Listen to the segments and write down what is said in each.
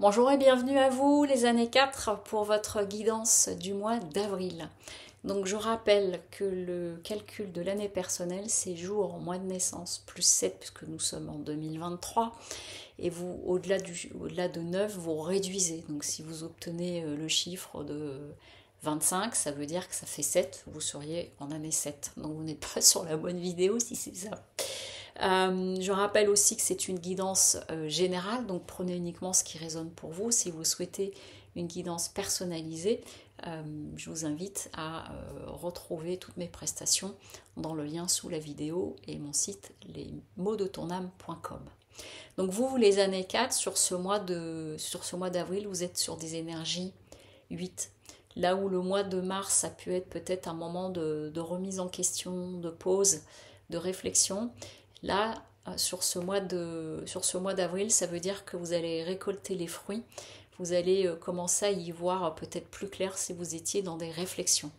Bonjour et bienvenue à vous les années 4 pour votre guidance du mois d'avril. Donc je rappelle que le calcul de l'année personnelle, c'est jour, mois de naissance, plus 7 puisque nous sommes en 2023. Et vous, au-delà de 9, vous réduisez. Donc si vous obtenez le chiffre de 25, ça veut dire que ça fait 7, vous seriez en année 7. Donc vous n'êtes pas sur la bonne vidéo si c'est ça. Je rappelle aussi que c'est une guidance générale, donc prenez uniquement ce qui résonne pour vous. Si vous souhaitez une guidance personnalisée, je vous invite à retrouver toutes mes prestations dans le lien sous la vidéo et mon site lesmotsdetonâme.com. Donc vous, les années 4, sur ce mois d'avril, vous êtes sur des énergies 8. Là où le mois de mars a pu être peut-être un moment de remise en question, de pause, de réflexion, là, sur ce mois d'avril, ça veut dire que vous allez récolter les fruits, vous allez commencer à y voir peut-être plus clair si vous étiez dans des réflexions.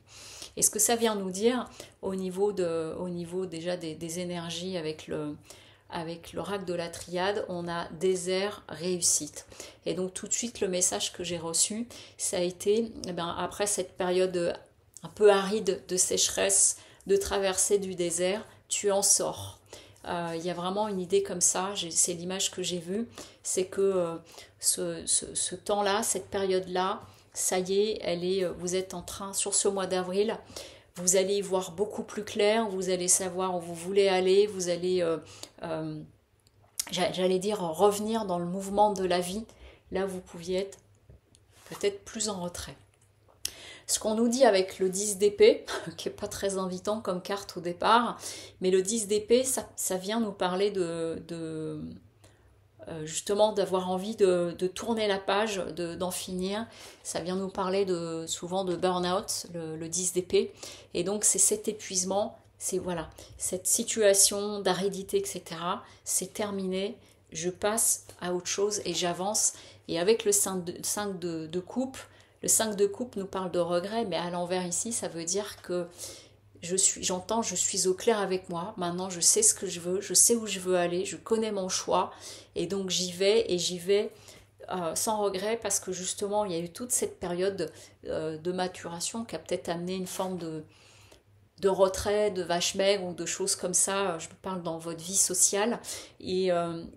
Et ce que ça vient nous dire au niveau déjà des énergies avec l'oracle de la triade, on a désert, réussite. Et donc tout de suite, le message que j'ai reçu, ça a été, après cette période un peu aride de sécheresse, de traversée du désert, tu en sors. Il y a vraiment une idée comme ça, c'est l'image que j'ai vue, c'est que ce temps-là, cette période-là, ça y est, vous êtes en train, sur ce mois d'avril, vous allez y voir beaucoup plus clair, vous allez savoir où vous voulez aller, vous allez, j'allais dire, revenir dans le mouvement de la vie, là vous pouviez être peut-être plus en retrait. Ce qu'on nous dit avec le 10 d'épée, qui n'est pas très invitant comme carte au départ, mais le 10 d'épée, ça vient nous parler justement d'avoir envie de tourner la page, d'en finir. Ça vient nous parler souvent de burn-out, le 10 d'épée. Et donc c'est cet épuisement, c'est voilà, cette situation d'aridité, etc. C'est terminé, je passe à autre chose et j'avance. Et avec le 5 de coupe, le 5 de coupe nous parle de regret, mais à l'envers ici, ça veut dire que je suis au clair avec moi. Maintenant, je sais ce que je veux, je sais où je veux aller, je connais mon choix. Et donc, j'y vais sans regret parce que justement, il y a eu toute cette période de maturation qui a peut-être amené une forme de retrait, de vache maigre ou de choses comme ça, je parle dans votre vie sociale. Et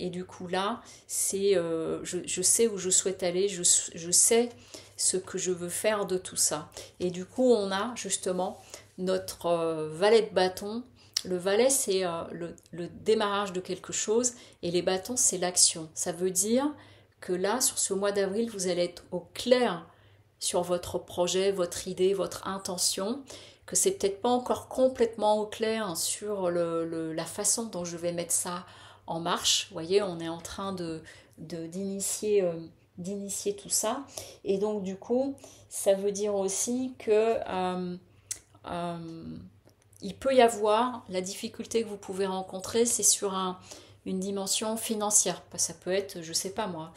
du coup là, je sais où je souhaite aller, je sais ce que je veux faire de tout ça. Et du coup, on a justement notre valet de bâton. Le valet, c'est le démarrage de quelque chose et les bâtons, c'est l'action. Ça veut dire que là, sur ce mois d'avril, vous allez être au clair sur votre projet, votre idée, votre intention, que c'est peut-être pas encore complètement au clair sur la façon dont je vais mettre ça en marche. Vous voyez, on est en train d'initier tout ça. Et donc, du coup, ça veut dire aussi que il peut y avoir, la difficulté que vous pouvez rencontrer, c'est sur une dimension financière. Ça peut être, je sais pas moi,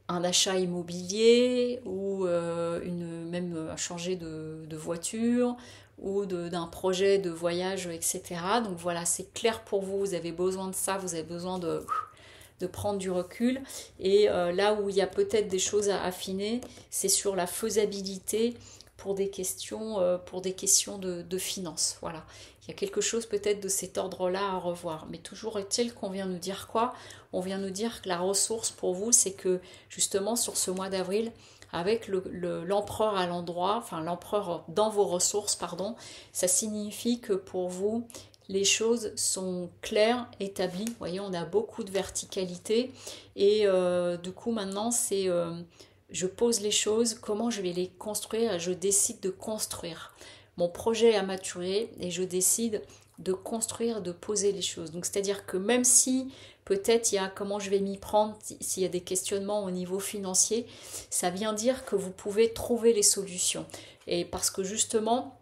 un achat immobilier ou même changer de voiture ou d'un projet de voyage, etc. Donc voilà, c'est clair pour vous, vous avez besoin de ça, vous avez besoin de prendre du recul. Et là où il y a peut-être des choses à affiner, c'est sur la faisabilité pour des questions de finances. Voilà. Il y a quelque chose peut-être de cet ordre-là à revoir. Mais toujours est-il qu'on vient nous dire quoi? On vient nous dire que la ressource pour vous, c'est que justement sur ce mois d'avril, avec l'empereur à l'endroit, enfin l'empereur dans vos ressources, pardon, ça signifie que pour vous, les choses sont claires, établies. Vous voyez, on a beaucoup de verticalité. Et du coup, maintenant, c'est je pose les choses, comment je vais les construire, je décide de construire. Mon projet a maturé et je décide de construire, de poser les choses. Donc, c'est-à-dire que même si peut-être il y a comment je vais m'y prendre, s'il y a des questionnements au niveau financier, ça vient dire que vous pouvez trouver les solutions. Et parce que justement,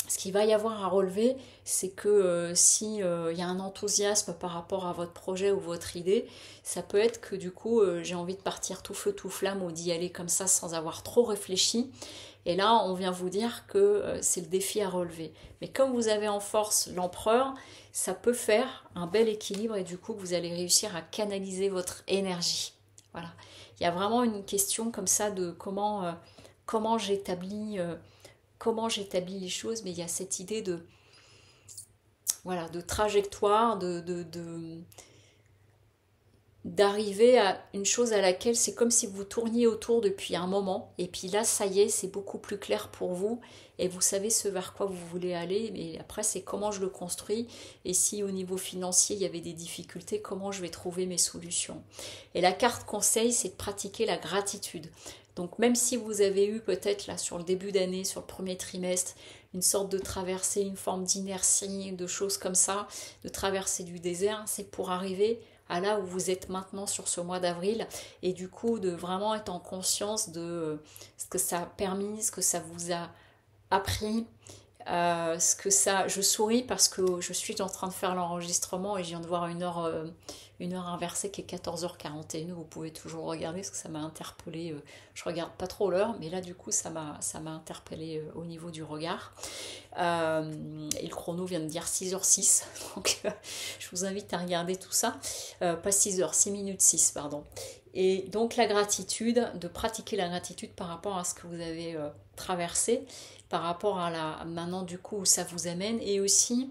ce qu'il va y avoir à relever, c'est que si il y a un enthousiasme par rapport à votre projet ou votre idée, ça peut être que du coup j'ai envie de partir tout feu tout flamme ou d'y aller comme ça sans avoir trop réfléchi. Et là, on vient vous dire que c'est le défi à relever. Mais comme vous avez en force l'empereur, ça peut faire un bel équilibre et du coup, vous allez réussir à canaliser votre énergie. Voilà. Il y a vraiment une question comme ça de comment j'établis les choses, mais il y a cette idée de, voilà, de trajectoire, d'arriver à une chose à laquelle c'est comme si vous tourniez autour depuis un moment et puis là ça y est c'est beaucoup plus clair pour vous et vous savez ce vers quoi vous voulez aller, mais après c'est comment je le construis et si au niveau financier il y avait des difficultés, comment je vais trouver mes solutions. Et la carte conseil, c'est de pratiquer la gratitude. Donc même si vous avez eu peut-être là sur le début d'année, sur le premier trimestre, une sorte de traversée, une forme d'inertie, de choses comme ça, de traversée du désert, c'est pour arriver à là où vous êtes maintenant sur ce mois d'avril et du coup de vraiment être en conscience de ce que ça a permis, ce que ça vous a appris, ce que ça... Je souris parce que je suis en train de faire l'enregistrement et je viens de voir une heure inversée qui est 14h41. Vous pouvez toujours regarder parce que ça m'a interpellée. Je regarde pas trop l'heure, mais là du coup ça m'a interpellée au niveau du regard. Et le chrono vient de dire 6h06, donc je vous invite à regarder tout ça. Pas 6h, 6 minutes 6, pardon. Et donc la gratitude, de pratiquer la gratitude par rapport à ce que vous avez traversé, par rapport à la maintenant du coup où ça vous amène, et aussi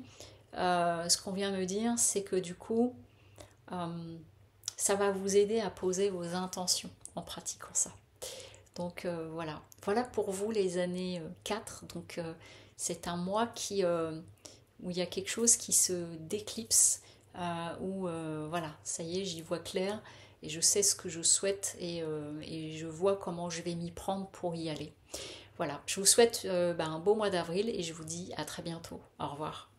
ce qu'on vient me dire, c'est que du coup ça va vous aider à poser vos intentions en pratiquant ça. Donc voilà, voilà pour vous les années 4. Donc c'est un mois où il y a quelque chose qui se déclipse, où voilà, ça y est, j'y vois clair et je sais ce que je souhaite et je vois comment je vais m'y prendre pour y aller. Voilà, je vous souhaite un beau mois d'avril et je vous dis à très bientôt. Au revoir.